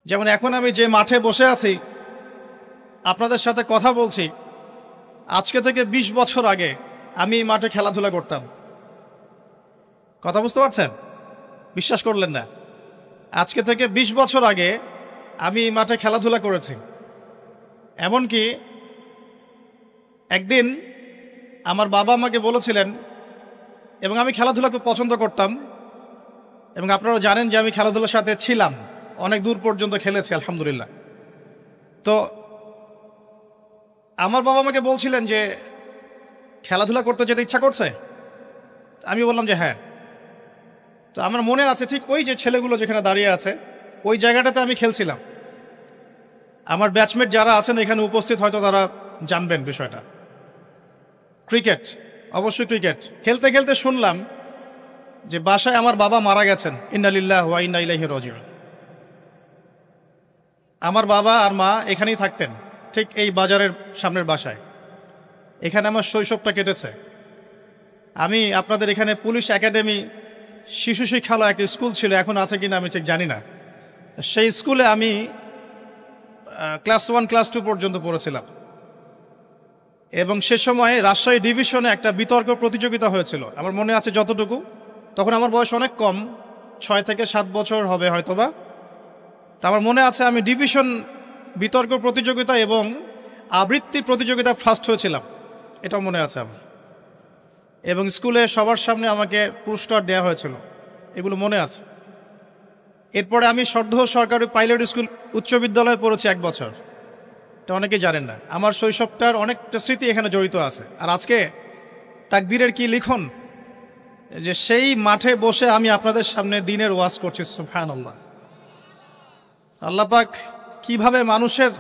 যেমন এখন আমি যে মাঠে বসে আছি, আপনাদের সাথে কথা বলছি, আজকে থেকে ২০ বছর আগে আমি এই মাঠে খেলাধুলা করতাম। কথা বুঝতে পারছেন? বিশ্বাস করলেন না? আজকে থেকে ২০ বছর আগে আমি এই মাঠে খেলাধুলা করেছি। এমনকি একদিন আমার বাবা আমাকে বলেছিলেন, এবং আমি খেলাধুলা খুব পছন্দ করতাম, এবং আপনারা জানেন যে আমি খেলাধুলার সাথে ছিলাম, অনেক দূর পর্যন্ত খেলেছি আলহামদুলিল্লাহ। তো আমার বাবা আমাকে বলছিলেন যে খেলাধুলা করতে যেতে ইচ্ছা করছে? আমি বললাম যে হ্যাঁ। তো আমার মনে আছে ঠিক ওই যে ছেলেগুলো যেখানে দাঁড়িয়ে আছে ওই জায়গাটাতে আমি খেলছিলাম। আমার ব্যাচমেট যারা আছেন এখানে উপস্থিত হয়তো তারা জানবেন বিষয়টা। ক্রিকেট, অবশ্যই ক্রিকেট খেলতে খেলতে শুনলাম যে বাসায় আমার বাবা মারা গেছেন, ইন্না লিল্লাহি ওয়া ইন্না ইলাইহি রাজিউন। আমার বাবা আর মা এখানেই থাকতেন, ঠিক এই বাজারের সামনের বাসায়। এখানে আমার শৈশবটা কেটেছে। আমি আপনাদের এখানে পুলিশ একাডেমি শিশু শিক্ষালয় একটি স্কুল ছিল, এখন আছে কিনা আমি ঠিক জানি না। সেই স্কুলে আমি ক্লাস 1 ক্লাস 2 পর্যন্ত পড়েছিলাম, এবং সে সময় রাজশাহী ডিভিশনে একটা বিতর্ক প্রতিযোগিতা হয়েছিল আমার মনে আছে যতটুকু। তখন আমার বয়স অনেক কম, 6 থেকে 7 বছর হবে হয়তোবা। তা আমার মনে আছে আমি ডিভিশন বিতর্ক প্রতিযোগিতা এবং আবৃত্তি প্রতিযোগিতা ফার্স্ট হয়েছিলাম, এটাও মনে আছে আমার। এবং স্কুলে সবার সামনে আমাকে পুরস্কার দেওয়া হয়েছিল, এগুলো মনে আছে। এরপরে আমি সর্ধ সরকারি পাইলট স্কুল উচ্চ বিদ্যালয়ে পড়েছি 1 বছর। এটা অনেকেই জানেন না। আমার শৈশবটার অনেকটা স্মৃতি এখানে জড়িত আছে। আর আজকে তাকদীরের কি লিখন যে সেই মাঠে বসে আমি আপনাদের সামনে দ্বীনের ওয়াজ করছি। সুবহানাল্লাহ। আল্লাহ পাক কিভাবে মানুষের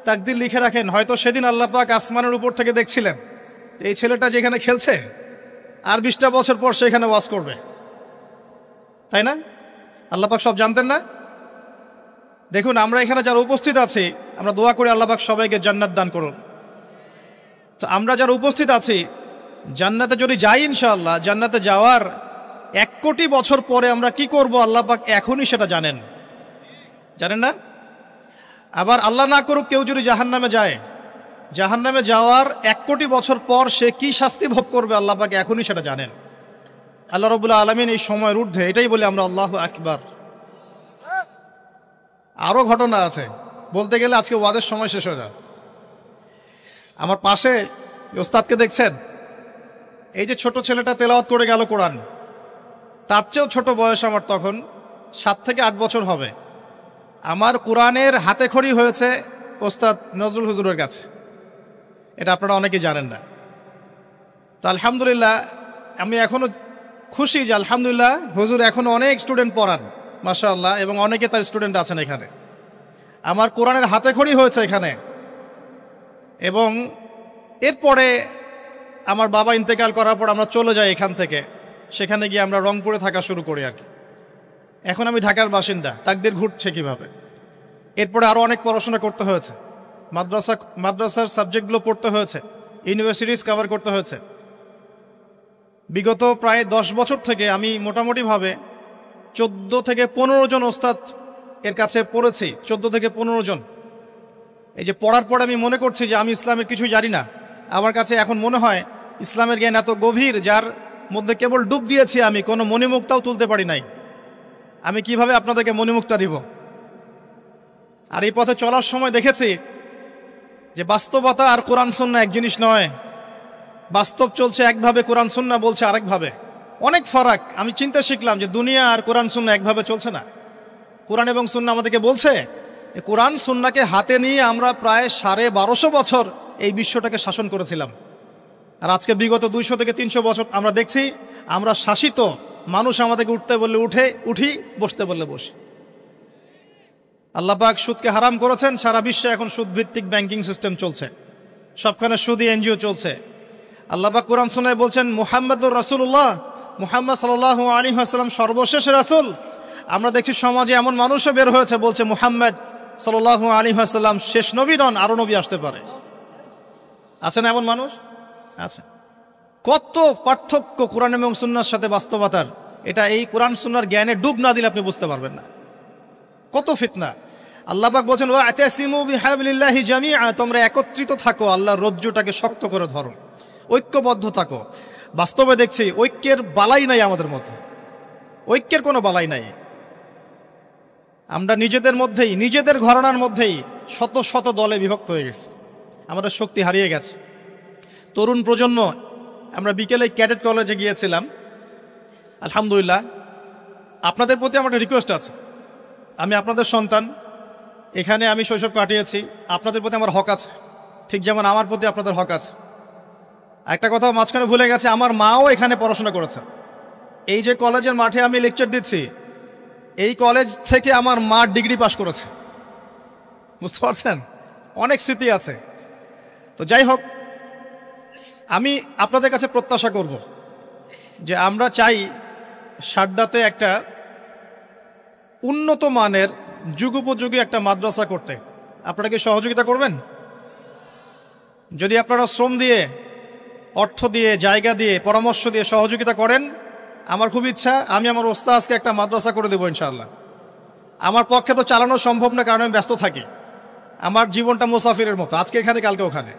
তাকদীর লিখে রাখেন। হয়তো সেদিন আল্লাহ পাক আসমানের উপর থেকে দেখছিলেন এই ছেলেটা যেখানে খেলছে আর 20টা বছর পর সেখানে ওয়াজ করবে, তাই না? আল্লাহ পাক সব জানতেন না? দেখুন, আমরা এখানে যারা উপস্থিত আছি আমরা দোয়া করি আল্লাহ পাক সবাইকে জান্নাত দান করুন। তো আমরা যারা উপস্থিত আছি জান্নাতে যদি যাই ইনশাআল্লাহ, জান্নাতে যাওয়ার 1 কোটি বছর পরে আমরা কি করব আল্লাহ পাক এখনই সেটা জানেন, জানেন না? আবার আল্লাহ না করুক কেউ যদি জাহান্নামে যায়, জাহান্নামে যাওয়ার 1 কোটি বছর পর সে কি শাস্তি ভোগ করবে আল্লাহ পাক এখনই সেটা জানেন। আল্লাহ রাব্বুল আলামিন এই সময়ের ঊর্ধ্বে, এটাই বলি আমরা আল্লাহু আকবার। আরও ঘটনা আছে, বলতে গেলে আজকে ওয়াজের সময় শেষ হয়ে যায়। আমার পাশে ওস্তাদকে দেখছেন, এই যে ছোট ছেলেটা তেলাওয়াত করে গেল কোরআন, তার চেয়েও ছোট বয়স আমার তখন 7 থেকে 8 বছর হবে। আমার কোরআনের হাতে খড়ি হয়েছে ওস্তাদ নজরুল হুজুরের কাছে, এটা আপনারা অনেকেই জানেন না। তো আলহামদুলিল্লাহ আমি এখনও খুশি যে আলহামদুলিল্লাহ হুজুর এখনও অনেক স্টুডেন্ট পড়ান মাশাআল্লাহ, এবং অনেকে তার স্টুডেন্ট আছেন এখানে। আমার কোরআনের হাতে খড়ি হয়েছে এখানে। এবং এরপরে আমার বাবা ইন্তেকাল করার পর আমরা চলে যাই এখান থেকে, সেখানে গিয়ে আমরা রংপুরে থাকা শুরু করি আর কি। এখন আমি ঢাকার বাসিন্দা, তাকদীর ঘুরছে কিভাবে। এরপরে আরও অনেক পড়াশোনা করতে হয়েছে, মাদ্রাসার সাবজেক্টগুলো পড়তে হয়েছে, ইউনিভার্সিটিজ কভার করতে হয়েছে। বিগত প্রায় 10 বছর থেকে আমি মোটামুটিভাবে 14 থেকে 15 জন ওস্তাদ এর কাছে পড়েছি, 14 থেকে 15 জন। এই যে পড়ার পর আমি মনে করছি যে আমি ইসলামের কিছুই জানি না। আমার কাছে এখন মনে হয় ইসলামের জ্ঞান এত গভীর, যার মধ্যে কেবল ডুব দিয়েছি আমি, কোনো মণিমুক্তাও তুলতে পারি নাই। আমি কিভাবে আপনাদেরকে মণিমুক্তা দিব? আর এই পথে চলার সময় দেখেছি যে বাস্তবতা আর কোরআন সুন্নাহ এক জিনিস নয়। বাস্তব চলছে একভাবে, কোরআন সুন্নাহ বলছে আরেকভাবে, অনেক ফারাক। আমি চিন্তা শিখলাম যে দুনিয়া আর কোরআন সুন্নাহ একভাবে চলছে না। কোরআন এবং সুন্নাহ আমাদেরকে বলছে, কোরআন সুন্নাহকে হাতে নিয়ে আমরা প্রায় 1250 বছর এই বিশ্বটাকে শাসন করেছিলাম। আর আজকে বিগত 200 থেকে 300 বছর আমরা দেখছি আমরা শাসিত। মানুষ আমাদেরকে উঠতে বললে উঠি, বসতে বললে বসি। আল্লাহ পাক সুদকে হারাম করেছেন, সারা বিশ্বে এখন সুদভিত্তিক ব্যাংকিং সিস্টেম চলছে, সবখানে সুদী এনজিও চলছে। আল্লাহ পাক কোরআন সুন্নাহয় বলছেন মুহাম্মাদুর রাসূলুল্লাহ, মুহাম্মদ সাল্লাল্লাহু আলাইহি ওয়াসাল্লাম সর্বশেষ রাসূল। আমরা দেখছি সমাজে এমন মানুষও বের হয়েছে বলছে মুহাম্মদ সাল্লাল্লাহু আলাইহি ওয়াসাল্লাম শেষ নবী নন, আরও নবী আসতে পারে। আছে না এমন মানুষ? আছে। কত পার্থক্য কোরআন এবং সুন্নাহর সাথে বাস্তবতার, এটা এই কোরআন সুন্নাহর জ্ঞানে ডুব না দিলে আপনি বুঝতে পারবেন না। কত ফিতনা। আল্লাহ পাক বলছেন ওয়া'তাসিমু বিহাবলিল্লাহি জামিআ, তোমরা একত্রিত থাকো, আল্লাহর রজ্জুটাকে শক্ত করে ধরো, ঐক্যবদ্ধ থাকো। বাস্তবে দেখছি ঐক্যের বালাই নাই আমাদের মধ্যে, ঐক্যের কোনো বালাই নাই। আমরা নিজেদের মধ্যেই, নিজেদের ঘরানার মধ্যেই শত শত দলে বিভক্ত হয়ে গেছে, আমাদের শক্তি হারিয়ে গেছে। তরুণ প্রজন্ম, আমরা বিকেলে ক্যাডেট কলেজে গিয়েছিলাম। আলহামদুলিল্লাহ, আপনাদের প্রতি আমার রিকোয়েস্ট আছে, আমি আপনাদের সন্তান, এখানে আমি শৈশব কাটিয়েছি, আপনাদের প্রতি আমার হক আছে, ঠিক যেমন আমার প্রতি আপনাদের হক আছে। একটা কথা মাঝখানে ভুলে গেছে, আমার মাও এখানে পড়াশোনা করেছে। এই যে কলেজের মাঠে আমি লেকচার দিচ্ছি, এই কলেজ থেকে আমার মা ডিগ্রি পাশ করেছে, বুঝতে পারছেন? অনেক স্মৃতি আছে। তো যাই হোক, আমি আপনাদের কাছে প্রত্যাশা করব যে আমরা চাই সাড্ডাতে একটা উন্নত মানের যুগোপযোগী একটা মাদ্রাসা করতে। আপনারা কি সহযোগিতা করবেন? যদি আপনারা শ্রম দিয়ে, অর্থ দিয়ে, জায়গা দিয়ে, পরামর্শ দিয়ে সহযোগিতা করেন, আমার খুব ইচ্ছা আমি আমার ওস্তাদকে একটা মাদ্রাসা করে দেবো ইনশাআল্লাহ। আমার পক্ষে তো চালানো সম্ভব না, কারণ আমি ব্যস্ত থাকি। আমার জীবনটা মুসাফিরের মতো, আজকে এখানে কালকে ওখানে।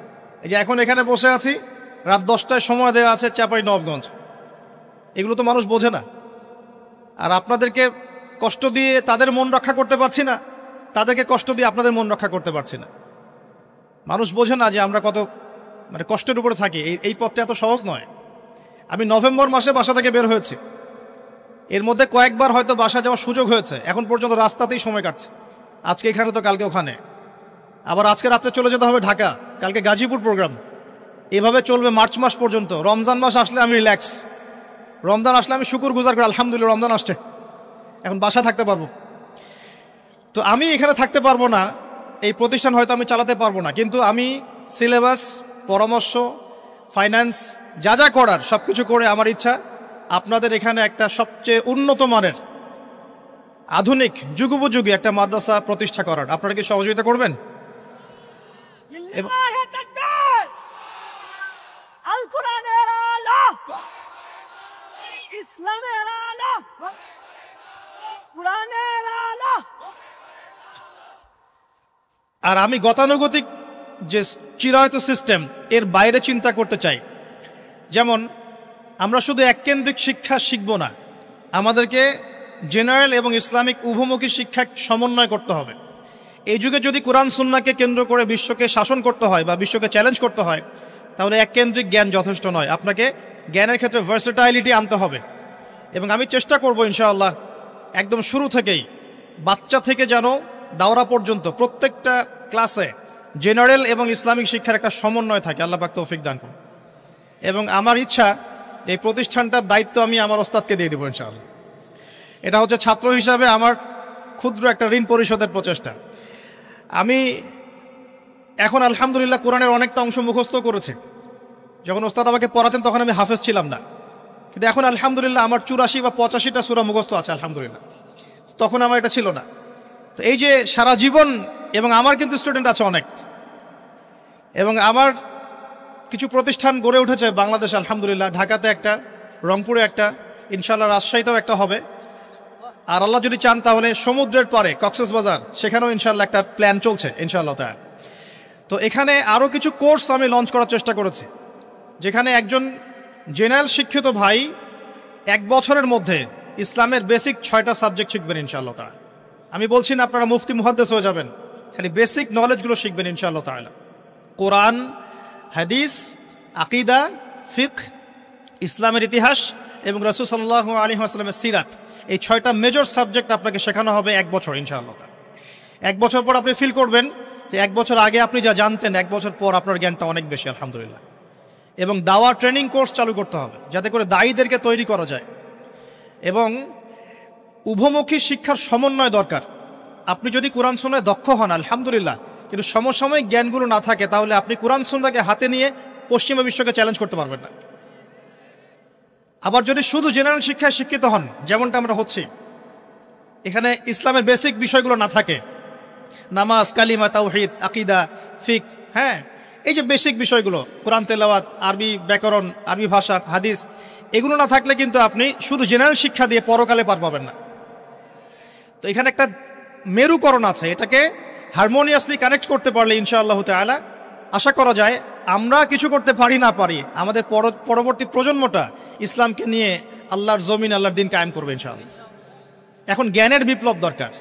এই যে এখন এখানে বসে আছি, রাত 10টায় সময় দেওয়া আছে চাঁপাইনবাবগঞ্জ। এগুলো তো মানুষ বোঝে না। আর আপনাদেরকে কষ্ট দিয়ে তাদের মন রক্ষা করতে পারছি না, তাদেরকে কষ্ট দিয়ে আপনাদের মন রক্ষা করতে পারছি না। মানুষ বোঝে না যে আমরা কত কষ্টের উপরে থাকি। এই পথটা এত সহজ নয়। আমি নভেম্বর মাসে বাসা থেকে বের হয়েছি, এর মধ্যে কয়েকবার হয়তো বাসা যাওয়ার সুযোগ হয়েছে, এখন পর্যন্ত রাস্তাতেই সময় কাটছে। আজকে এখানে তো কালকে ওখানে, আবার আজকে রাত্রে চলে যেতে হবে ঢাকা, কালকে গাজীপুর প্রোগ্রাম। এভাবে চলবে মার্চ মাস পর্যন্ত। রমজান মাস আসলে আমি রিল্যাক্স, রমজান আসলে আমি শুকুর গুজার করি, আলহামদুলিল্লাহ রমজান আসছে, এখন বাসা থাকতে পারবো। তো আমি এখানে থাকতে পারবো না, এই প্রতিষ্ঠান হয়তো আমি চালাতে পারবো না, কিন্তু আমি সিলেবাস, পরামর্শ, ফাইন্যান্স যা যা করার সব কিছু করে আমার ইচ্ছা আপনাদের এখানে একটা সবচেয়ে উন্নত মানের আধুনিক যুগোপযোগী একটা মাদ্রাসা প্রতিষ্ঠা করার। আপনারা কি সহযোগিতা করবেন? আর আমি গতানুগতিক যে চিরায়ত সিস্টেম, এর বাইরে চিন্তা করতে চাই। যেমন আমরা শুধু এককেন্দ্রিক শিক্ষা শিখব না, আমাদেরকে জেনারেল এবং ইসলামিক উভমুখী শিক্ষা সমন্বয় করতে হবে। এই যুগে যদি কোরআন সুন্নাহকে কেন্দ্র করে বিশ্বকে শাসন করতে হয় বা বিশ্বকে চ্যালেঞ্জ করতে হয়, তাহলে এককেন্দ্রিক জ্ঞান যথেষ্ট নয়, আপনাকে জ্ঞানের ক্ষেত্রে ভার্সেটাইলিটি আনতে হবে। এবং আমি চেষ্টা করব ইনশাআল্লাহ একদম শুরু থেকেই, বাচ্চা থেকে যেন দাওরা পর্যন্ত প্রত্যেকটা ক্লাসে জেনারেল এবং ইসলামিক শিক্ষার একটা সমন্বয় থাকে। আল্লাহ পাক তৌফিক দান করুন। এবং আমার ইচ্ছা এই প্রতিষ্ঠানটার দায়িত্ব আমি আমার ওস্তাদকে দিয়ে দেবো ইনশাআল্লাহ। এটা হচ্ছে ছাত্র হিসাবে আমার ক্ষুদ্র একটা ঋণ পরিশোধের প্রচেষ্টা। আমি এখন আলহামদুলিল্লাহ কোরআনের অনেকটা অংশ মুখস্থ করেছি। যখন ওস্তাদ আমাকে পড়াতেন তখন আমি হাফেজ ছিলাম না, কিন্তু এখন আলহামদুলিল্লাহ আমার 84 বা 85টা সূরা মুখস্থ আছে আলহামদুলিল্লাহ। তখন আমার এটা ছিল না। তো এই যে সারা জীবন, এবং আমার কিন্তু স্টুডেন্ট আছে অনেক, এবং আমার কিছু প্রতিষ্ঠান গড়ে উঠেছে বাংলাদেশে আলহামদুলিল্লাহ। ঢাকাতে একটা, রংপুরে একটা, ইনশাআল্লাহ রাজশাহীতেও একটা হবে। আর আল্লাহ যদি চান তাহলে সমুদ্রের পারে কক্সবাজার, সেখানেও ইনশাআল্লাহ একটা প্ল্যান চলছে ইনশাআল্লাহ তাআলা। তো এখানে আরও কিছু কোর্স আমি লঞ্চ করার চেষ্টা করেছি, যেখানে একজন জেনারেল শিক্ষিত ভাই 1 বছরের মধ্যে ইসলামের বেসিক 6টা সাবজেক্ট শিখবেন ইনশাআল্লাহ তাআলা। আমি বলছি না আপনারা মুফতি মুহাদ্দিস হয়ে যাবেন, খালি বেসিক নলেজগুলো শিখবেন ইনশাআল্লাহ তাআলা। কোরআন, হাদিস, আকীদা, ফিকহ, ইসলামের ইতিহাস এবং রাসূল সাল্লাল্লাহু আলাইহি ওয়াসাল্লামের সিরাত, এই 6টা মেজর সাবজেক্ট আপনাকে শেখানো হবে 1 বছর ইনশাআল্লাহ তাআলা। 1 বছর পর আপনি ফিল করবেন যে 1 বছর আগে আপনি যা জানতেন 1 বছর পর আপনার জ্ঞানটা অনেক বেশি আলহামদুলিল্লাহ। এবং দাওয়া ট্রেনিং কোর্স চালু করতে হবে যাতে করে দায়ীদেরকে তৈরি করা যায়। এবং উভমুখী শিক্ষার সমন্বয় দরকার। আপনি যদি কোরআন সুন্নাহয় দক্ষ হন আলহামদুলিল্লাহ, কিন্তু সমসাময়িক জ্ঞানগুলো না থাকে, তাহলে আপনি কোরআন সুন্নাহকে হাতে নিয়ে পশ্চিমা বিশ্বকে চ্যালেঞ্জ করতে পারবেন না। আবার যদি শুধু জেনারেল শিক্ষায় শিক্ষিত হন, যেমনটা আমরা হচ্ছি, এখানে ইসলামের বেসিক বিষয়গুলো না থাকে, নামাজ, কালিমা, তাওহীদ, আকীদা, ফিকহ, হ্যাঁ, এই যে বেসিক বিষয়গুলো, কোরআন তেলাওয়াত, আরবি ব্যাকরণ, আরবি ভাষা, হাদিস, এগুলো না থাকলে কিন্তু আপনি শুধু জেনারেল শিক্ষা দিয়ে পরকালে পার পাবেন না। তো এখানে একটা মেরুকরণ আছে, এটাকে হারমোনিয়াসলি কানেক্ট করতে পারলে ইনশাআল্লাহ তাআলা আশা করা যায় আমরা কিছু করতে পারি না পারি, আমাদের পরবর্তী প্রজন্মটা ইসলামকে নিয়ে আল্লাহর জমিন, আল্লাহর দিন কায়েম করবে ইনশাআল্লাহ। এখন জ্ঞানের বিপ্লব দরকার,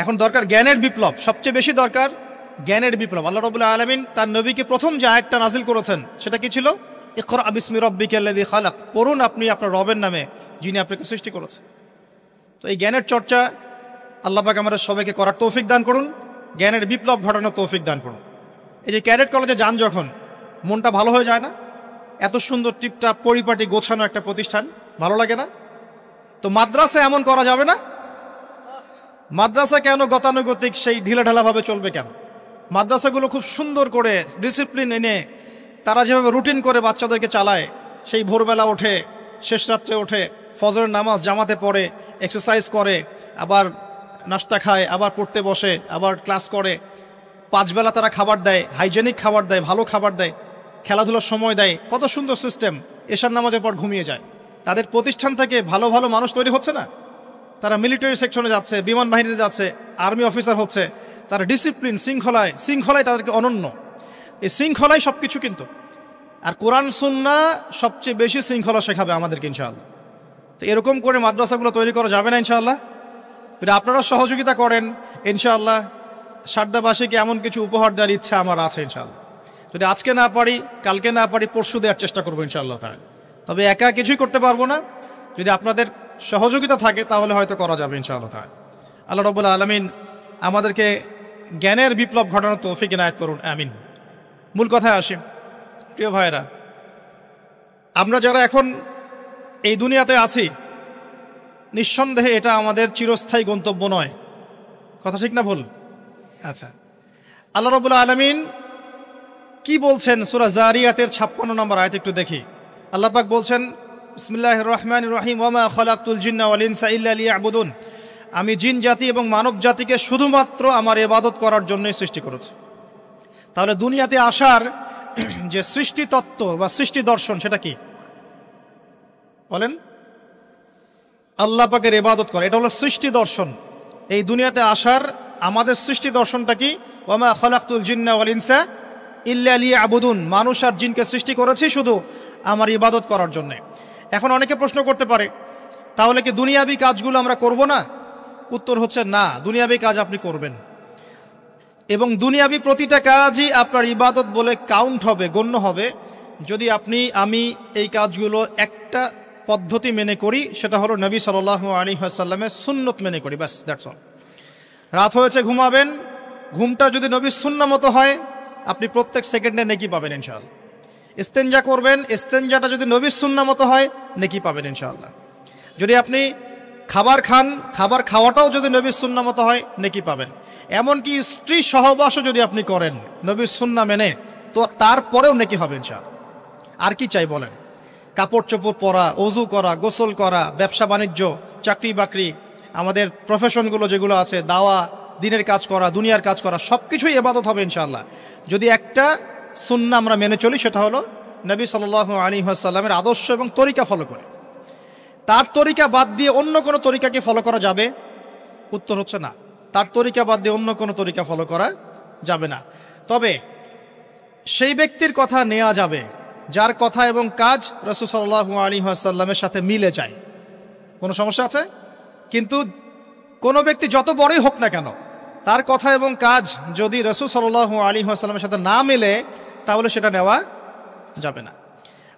এখন দরকার জ্ঞানের বিপ্লব, সবচেয়ে বেশি দরকার জ্ঞানের বিপ্লব। আল্লাহ রাব্বুল আলামিন তার নবীকে প্রথম যে আয়াতটা নাজিল করেছেন সেটা কি ছিল? ইকরা বিসমি রাব্বিকাল্লাযী খালাক, পড়ুন আপনি আপনার রবের নামে যিনি আপনাকে সৃষ্টি করেছেন। তো এই জ্ঞানের চর্চা আল্লাহ পাক আমাদের সবাইকে করার তৌফিক দান করুন, জ্ঞানের বিপ্লব ঘটানোর তৌফিক দান করুন। এই যে ক্যাডেট কলেজে যান যখন, মনটা ভালো হয়ে যায় না? এত সুন্দর টিপটাপ পরিপাটি গোছানো একটা প্রতিষ্ঠান, ভালো লাগে না? তো মাদ্রাসা এমন করা যাবে না? মাদ্রাসা কেন গতানুগতিক সেই ঢিলাঢালাভাবে চলবে কেন? মাদ্রাসাগুলো খুব সুন্দর করে ডিসিপ্লিন এনে তারা যেভাবে রুটিন করে বাচ্চাদেরকে চালায়, সেই ভোরবেলা ওঠে, শেষ রাত্রে ওঠে, ফজরের নামাজ জামাতে পড়ে, এক্সারসাইজ করে, আবার নাস্তা খায়, আবার পড়তে বসে, আবার ক্লাস করে, 5 বেলা তারা খাবার দেয়, হাইজেনিক খাবার দেয়, ভালো খাবার দেয়, খেলাধুলার সময় দেয়, কত সুন্দর সিস্টেম। এশার নামাজের পর ঘুমিয়ে যায়। তাদের প্রতিষ্ঠান থেকে ভালো ভালো মানুষ তৈরি হচ্ছে না? তারা মিলিটারি সেকশনে যাচ্ছে, বিমান বাহিনীতে যাচ্ছে, আর্মি অফিসার হচ্ছে, তারা ডিসিপ্লিন, শৃঙ্খলায় তাদেরকে অনন্য। এই শৃঙ্খলাই সব কিছু কিন্তু। আর কোরআন সুন্নাহ সবচেয়ে বেশি শৃঙ্খলা শেখাবে আমাদেরকে ইনশাআল্লাহ। তো এরকম করে মাদ্রাসাগুলো তৈরি করা যাবে না ইনশাআল্লাহ? আপনারা সহযোগিতা করেন ইনশাআল্লাহ। সারদাবাসীকে এমন কিছু উপহার দেওয়ার ইচ্ছা আমার আছে ইনশাআল্লাহ। যদি আজকে না পারি, কালকে না পারি, পরশু দেওয়ার চেষ্টা করবো ইনশাআল্লাহ তাআলা। তবে একা কিছুই করতে পারবো না, যদি আপনাদের সহযোগিতা থাকে তাহলে হয়তো করা যাবে ইনশাআল্লাহ তাআলা। আল্লাহ রাব্বুল আলামিন আমাদেরকে জ্ঞানের বিপ্লব ঘটানোর তৌফিক ইনায়াত করুন, আমিন। মূল কথায় আসি প্রিয় ভাইয়েরা, আমরা যারা এখন এই দুনিয়াতে আছি, নিঃসন্দেহে এটা আমাদের চিরস্থায়ী গন্তব্য নয়। কথা ঠিক না ভুল? আচ্ছা, আল্লাহ রাব্বুল আলামিন কি বলছেন সূরা জারিয়াতের 56 নম্বর আয়াত একটু দেখি। আল্লাহ পাক বলছেন, বিসমিল্লাহির রহমানির রহিম, ওয়া মা খালাকতুল জিন্না ওয়াল ইনসা ইল্লা লিয়াবুদুন, আমি জিন জাতি এবং মানব জাতিকে শুধুমাত্র আমার ইবাদত করার জন্যই সৃষ্টি করেছি। তাহলে দুনিয়াতে আসার যে সৃষ্টি তত্ত্ব বা সৃষ্টি দর্শন সেটা কি বলেন? আল্লাহ পাকের ইবাদত করা, এটা হলো সৃষ্টি দর্শন। এই দুনিয়াতে আসার আমাদের সৃষ্টি দর্শনটা কি? ওয়া মা খালাকতুল জিন্না ওয়াল ইনসা ইল্লা লিয়াবুদুন, মানুষ আর জিনকে সৃষ্টি করেছি শুধু আমার ইবাদত করার জন্য। এখন অনেকে প্রশ্ন করতে পারে, তাহলে কি দুনিয়াবি কাজগুলো আমরা করব না? উত্তর হচ্ছে না, দুনিয়াবি কাজ আপনি করবেন, এবং দুনিয়াবি প্রতিটা কাজই আপনার ইবাদত বলে কাউন্ট হবে, গণ্য হবে, যদি আমি এই কাজগুলো একটা পদ্ধতি মেনে করি, সেটা হলো নবী সাল্লাল্লাহু আলাইহি ওয়াসাল্লামের সুন্নত মেনে করি, ব্যাস, দ্যাটস অল। রাত হয়েছে ঘুমাবেন, ঘুমটা যদি নবীর সুন্নাহ মতো হয়, আপনি প্রত্যেক সেকেন্ডে নেকি পাবেন ইনশাআল্লাহ। ইস্তেঞ্জা করবেন, ইস্তেঞ্জাটা যদি নবীর সুন্নাহ মতো হয়, নেকি পাবেন ইনশাআল্লাহ। যদি আপনি খাবার খান, খাবার খাওয়াটাও যদি নবীর সুন্নাহ মতো হয়, নেকি পাবেন। এমনকি স্ত্রী সহবাসও যদি আপনি করেন নবীর সুন্নাহ মেনে, তো তারপরেও নেকি হবে ইনশাআল্লাহ। আর কি চাই বলেন? কাপড় চোপড় পরা, ওযু করা, গোসল করা, ব্যবসা বাণিজ্য, চাকরি বাকরি, আমাদের প্রফেশনগুলো যেগুলো আছে, দাওয়া, দিনের কাজ করা, দুনিয়ার কাজ করা, সব কিছুই ইবাদত হবে ইনশাআল্লাহ, যদি একটা সুন্নাহ আমরা মেনে চলি, সেটা হলো নবী সাল্লাল্লাহু আলাইহি ওয়াসাল্লামের আদর্শ এবং তরিকা ফলো করে। তার তরিকা বাদ দিয়ে অন্য কোনো তরিকাকে ফলো করা যাবে? উত্তর হচ্ছে না, তার তরিকা বাদ দিয়ে অন্য কোনো তরিকা ফলো করা যাবে না। তবে সেই ব্যক্তির কথা নেওয়া যাবে যার কথা এবং কাজ রাসূল সাল্লাল্লাহু আলাইহি ওয়াসাল্লামের সাথে মিলে যায়। কোনো সমস্যা আছে? কিন্তু কোনো ব্যক্তি যত বড়ই হোক না কেন, তার কথা এবং কাজ যদি রাসূল সাল্লাল্লাহু আলাইহি ওয়াসাল্লামের সাথে না মিলে, তাহলে সেটা নেওয়া যাবে না।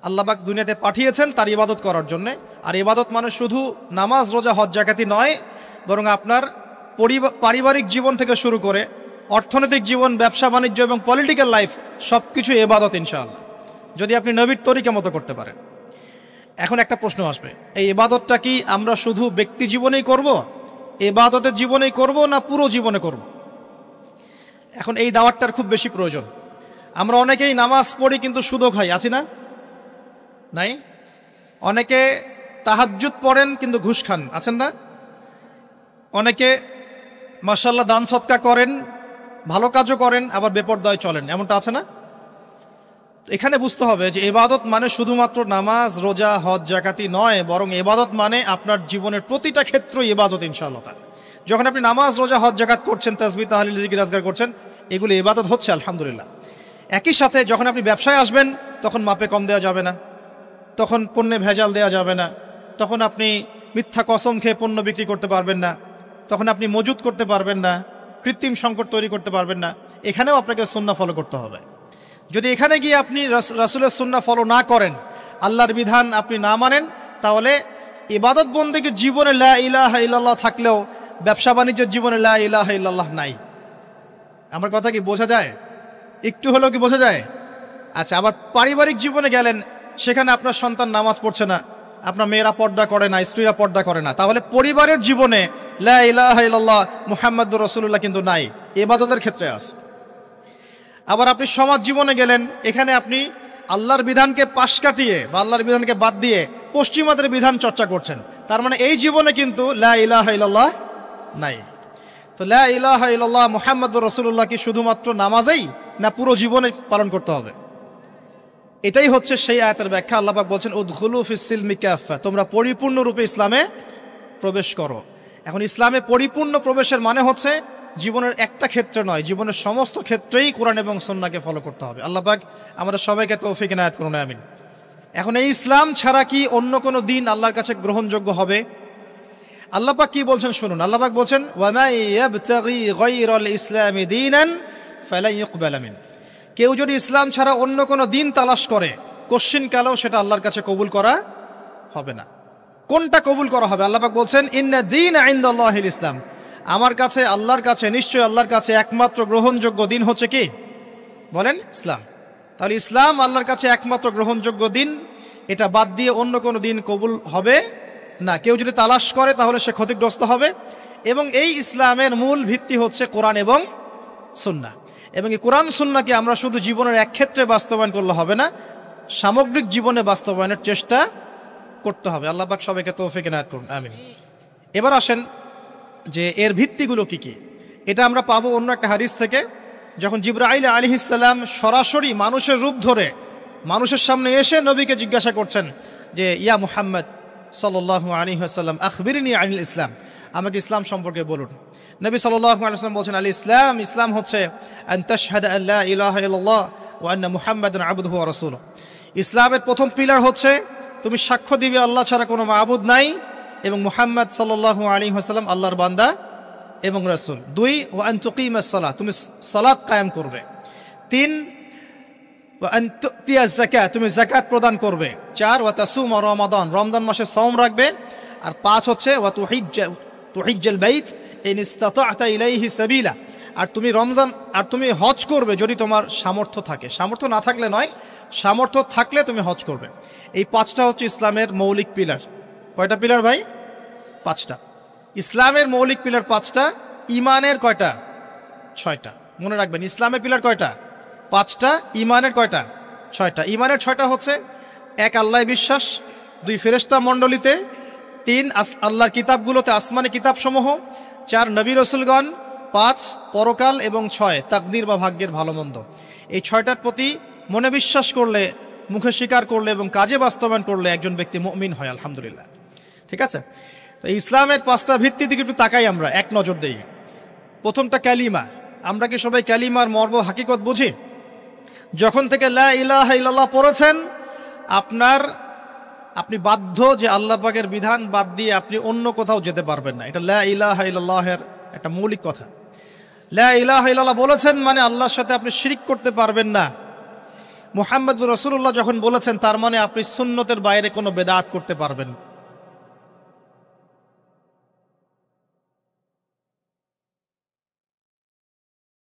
আল্লাহ পাক দুনিয়াতে পাঠিয়েছেন তার ইবাদত করার জন্যে। আর ইবাদত মানে শুধু নামাজ, রোজা, হজ, যাকাতি নয়, বরং আপনার পারিবারিক জীবন থেকে শুরু করে অর্থনৈতিক জীবন, ব্যবসা বাণিজ্য এবং পলিটিক্যাল লাইফ, সব কিছু ইবাদত ইনশাআল্লাহ, যদি আপনি নবীর তরিকা মতো করতে পারেন। এখন একটা প্রশ্ন আসবে, এই ইবাদতটা কি আমরা শুধু ব্যক্তি জীবনেই করব, ইবাদতের জীবনেই করব, না পুরো জীবনে করব? এখন এই দাওয়াতটার খুব বেশি প্রয়োজন। আমরা অনেকেই নামাজ পড়ি কিন্তু সুদও খাই, আছি না? নাই? অনেকে তাহাজ্জুদ পড়েন কিন্তু ঘুষ খান, আছেন না? অনেকে মাশাআল্লাহ দান সদকা করেন, ভালো কাজও করেন, আবার বেপরদায় চলেন, এমনটা আছে না? এখানে বুঝতে হবে যে ইবাদত মানে শুধুমাত্র নামাজ, রোজা, হজ, যাকাতি নয়, বরং ইবাদত মানে আপনার জীবনের প্রতিটা ক্ষেত্র ইবাদত ইনশাআল্লাহ। যখন আপনি নামাজ, রোজা, হজ, যাকাত করছেন, তাসবিহ, তাহলিল, জিকির, আজকার করছেন, এগুলো ইবাদত হচ্ছে, আলহামদুলিল্লাহ। একই সাথে যখন আপনি ব্যবসায় আসবেন, তখন মাপে কম দেওয়া যাবে না, তখন পণ্যে ভেজাল দেওয়া যাবে না, তখন আপনি মিথ্যা কসম খেয়ে পণ্য বিক্রি করতে পারবেন না, তখন আপনি মজুত করতে পারবেন না, কৃত্রিম সংকট তৈরি করতে পারবেন না। এখানেও আপনাকে সুন্নাহ ফলো করতে হবে। যদি এখানে গিয়ে আপনি রাসূলের সুন্নাহ ফলো না করেন, আল্লাহর বিধান আপনি না মানেন, তাহলে ইবাদত বন্দেগীর জীবনে লা ইলাহা ইল্লাল্লাহ থাকলেও ব্যবসা বাণিজ্যের জীবনে লা ইলাহা ইল্লাল্লাহ নাই। আমার কথা কি বোঝা যায়? একটু হলেও কি বোঝা যায়? আচ্ছা, আবার পারিবারিক জীবনে গেলেন, সেখানে আপনার সন্তান নামাজ পড়ছে না, আপনার মেয়েরা পর্দা করে না, স্ত্রীরা পর্দা করে না, তাহলে পরিবারের জীবনে লা ইলাহা ইল্লাল্লাহ মুহাম্মাদুর রাসূলুল্লাহ কিন্তু নাই, ইবাদতের ক্ষেত্রে আছে। আবার আপনি সমাজ জীবনে গেলেন, এখানে আপনি আল্লাহর বিধানকে পাশ কাটিয়ে বা আল্লাহর বিধানকে বাদ দিয়ে পশ্চিমাদের বিধান চর্চা করছেন, তার মানে এই জীবনে কিন্তু লা ইলাহা ইল্লাল্লাহ নাই। তো লা ইলাহা ইল্লাল্লাহ মুহাম্মাদুর রাসূলুল্লাহ কি শুধুমাত্র নামাজেই, না পুরো জীবনে পালন করতে হবে? এটাই হচ্ছে সেই আয়াতের ব্যাখ্যা। আল্লাহ পাক বলছেন উদখুলু ফিস সিলমি কাফা, তোমরা পরিপূর্ণরূপে ইসলামে প্রবেশ করো। এখন ইসলামে পরিপূর্ণ প্রবেশের মানে হচ্ছে জীবনের একটা ক্ষেত্রে নয়, জীবনের সমস্ত ক্ষেত্রেই কোরআন এবং সুন্নাহকে ফলো করতে হবে। আল্লাহ পাক আমাদের সবাইকে তৌফিক ইনায়াত করুন, আমিন। এখন এই ইসলাম ছাড়া কি অন্য কোনো দিন আল্লাহর কাছে গ্রহণযোগ্য হবে? আল্লাহ পাক কি বলছেন শুনুন। আল্লাহ পাক বলছেন ওয়া মা ইয়াবতাগি গায়রাল ইসলামি দীনান ফালা ইউকবালা মিন, কেউ যদি ইসলাম ছাড়া অন্য কোনো দিন তালাশ করে, কোশ্চিন কালেও সেটা আল্লাহর কাছে কবুল করা হবে না। কোনটা কবুল করা হবে? আল্লাহ পাক বলছেন ইন্না দীনা ইনদাল্লাহিল ইসলাম, আমার কাছে, আল্লাহর কাছে, নিশ্চয়ই আল্লাহর কাছে একমাত্র গ্রহণযোগ্য দিন হচ্ছে কি? বলেন ইসলাম। তাহলে ইসলাম আল্লাহর কাছে একমাত্র গ্রহণযোগ্য দিন, এটা বাদ দিয়ে অন্য কোনো দিন কবুল হবে না। কেউ যদি তালাশ করে তাহলে সে ক্ষতিগ্রস্ত হবে। এবং এই ইসলামের মূল ভিত্তি হচ্ছে কোরআন এবং সুন্নাহ। এবং এই কোরআন সুন্নাহকে আমরা শুধু জীবনের এক ক্ষেত্রে বাস্তবায়ন করলে হবে না, সামগ্রিক জীবনে বাস্তবায়নের চেষ্টা করতে হবে। আল্লাহ পাক সবাইকে তৌফিক ইনায়াত করুন, আমিন। এবার আসেন যে এর ভিত্তিগুলো কি কি। এটা আমরা পাবো অন্য একটা হাদিস থেকে, যখন জিবরাইল আলাইহিস সালাম সরাসরি মানুষের রূপ ধরে মানুষের সামনে এসে নবীকে জিজ্ঞাসা করছেন যে ইয়া মুহাম্মদ সাল্লাল্লাহু আলাইহি ওয়াসাল্লাম আখবিরনি আনিল ইসলাম, আমাকে ইসলাম সম্পর্কে বলুন। নবী সাল্লাল্লাহু আলাইহি ওয়াসাল্লাম বলছেন আল ইসলাম, ইসলাম হচ্ছে আন তাশহাদা আল্লা ইলাহা ইল্লাল্লাহ ওয়া আন্না মুহাম্মাদান আবদুহু ওয়া রাসূলুহু। ইসলামের প্রথম পিলার হচ্ছে তুমি সাক্ষ্য দিবে আল্লাহ ছাড়া কোনো মাবুদ নাই এবং মুহাম্মদ সাল্লাল্লাহু আলাইহি ওয়াসাল্লাম আল্লাহর বান্দা এবং রাসূল। 2 ওয়া আন তুকিমাস সালাত, তুমি সালাত কায়েম করবে। 3 ওয়া আন তুতিয়াজ যাকাত, তুমি যাকাত প্রদান করবে। 4 ওয়া তাসুম রমাদান, রমজান মাসে সাওম রাখবে। আর 5 হচ্ছে ওয়া তুহিজ্জাল বাইত ইন ইসতাতা'তা ইলাইহি সাবিলা, আর তুমি হজ করবে যদি তোমার সামর্থ্য থাকে। সামর্থ্য না থাকলে নয়, সামর্থ্য থাকলে তুমি হজ করবে। এই 5টা হচ্ছে ইসলামের মৌলিক পিলার। কয়টা পিলার ভাই? 5টা। ইসলামের মৌলিক পিলার 5টা। ইমানের কয়টা? 6টা। মনে রাখবেন, ইসলামের পিলার কয়টা? 5টা। ইমানের কয়টা? 6টা। ইমানের 6টা হচ্ছে 1 আল্লাহ বিশ্বাস, 2 ফেরেশতা মণ্ডলীতে, 3 আল্লাহর কিতাবগুলোতে, আসমানি কিতাবসমূহ, 4 নবী রাসূলগণ, 5 পরকাল এবং 6 তাকদীর বা ভাগ্যের ভালো মন্দ। এই 6টার প্রতি মনে বিশ্বাস করলে, মুখে স্বীকার করলে এবং কাজে বাস্তবায়ন করলে একজন ব্যক্তি মুমিন হয়, আলহামদুলিল্লাহ। ঠিক আছে? তো ইসলামের 5টা ভিত্তির দিকে একটু তাকাই আমরা, এক নজর দেই। প্রথমটা কালিমা। আমরা কি সবাই কালিমার মর্ম হাকিকত বুঝি? যখন থেকে লা ইলাহা ইল্লাল্লাহ পড়েছেন, আপনি বাধ্য যে আল্লাহ পাকের বিধান বাদ দিয়ে আপনি অন্য কোথাও যেতে পারবেন না। এটা লা ইলাহা ইল্লাল্লাহের একটা মৌলিক কথা। লা ইলাহা ইল্লাল্লাহ বলেছেন মানে আল্লাহর সাথে আপনি শিরক করতে পারবেন না। মুহাম্মদুর রাসূলুল্লাহ যখন বলেছেন, তার মানে আপনি সুন্নতের বাইরে কোনো বেদাত করতে পারবেন